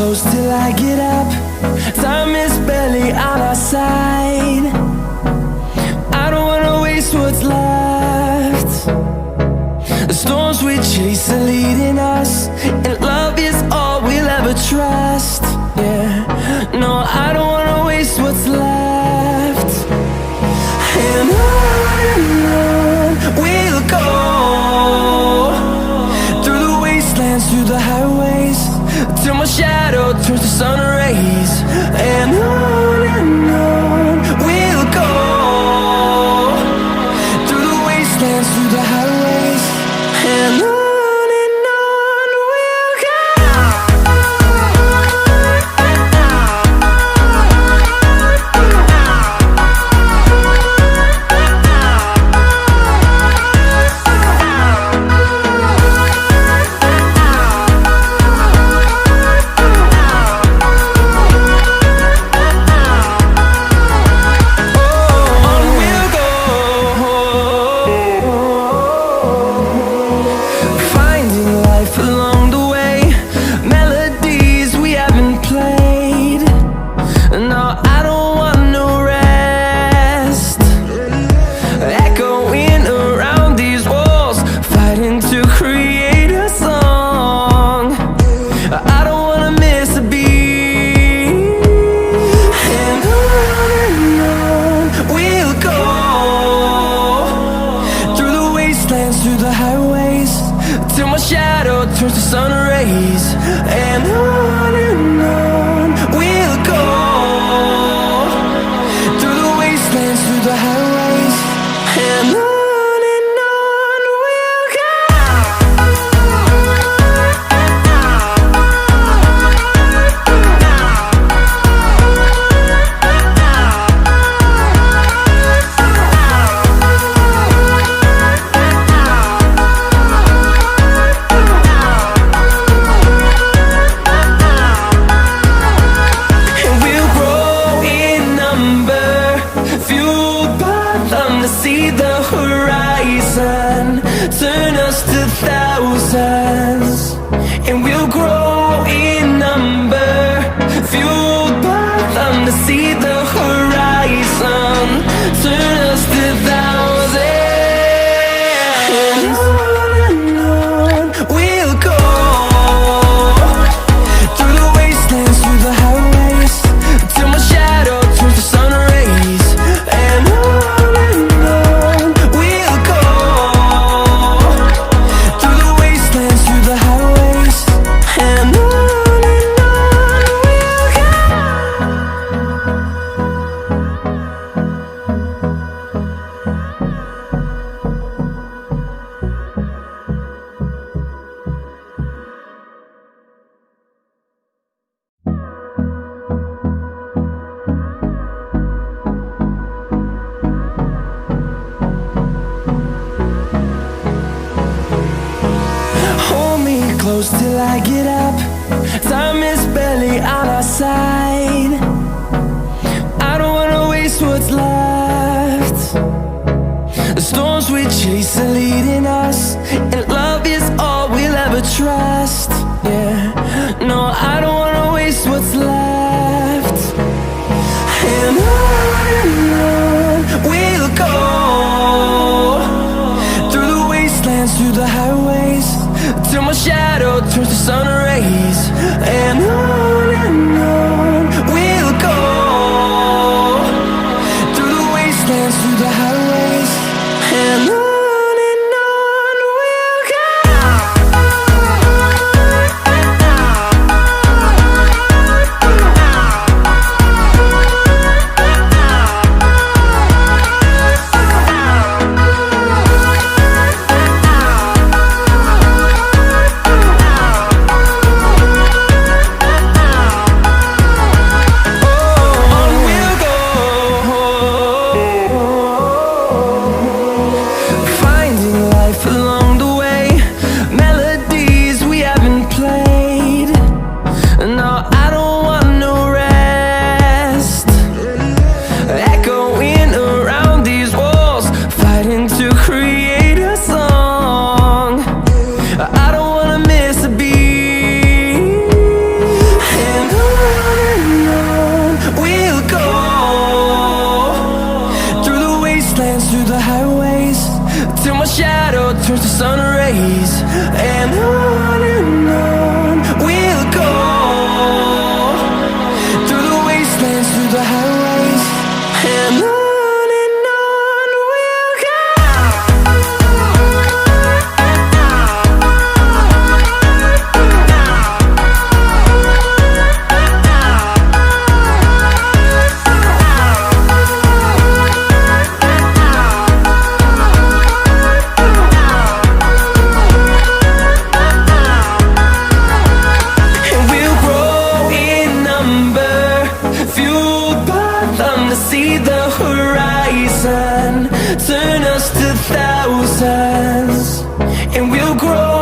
close till I get up. Time is barely on our side. I don't wanna waste what's left. The storms we chase are leading us, and love is all we'll ever trust. Yeah, no, I don't wanna waste what's left. And on we'll go, through the wastelands, through the highways, till my shadow turns to sun rays. And on we'll go, through the wastelands, through the highways, and on we'll go. Through the highways, till my shadow turns to sun rays. And on we'll go, through the wastelands, through the highways, and on we'll go. See the horizon turn us to thousands, and we'll grow in number, fueled by them. To see the horizon turn us to thousands, and on we'll go, through the wastelands, through the highways, till my shadow turns to sun rays. And close till I get up. Time is barely on our side. I don't wanna waste what's left. The storms we chase are leading us, and love is all we'll ever trust. Yeah, no, I don't wanna waste what's left. And on we'll go, through the wastelands, through the highways, till my shadow turns to sun rays. And on we'll go, through the wastelands, through the highways, and on we'll go. shadow turns to sun rays, and on we'll go, through the wastelands, through the highways, and on we'll go. See the horizon turn us to thousands, and we'll grow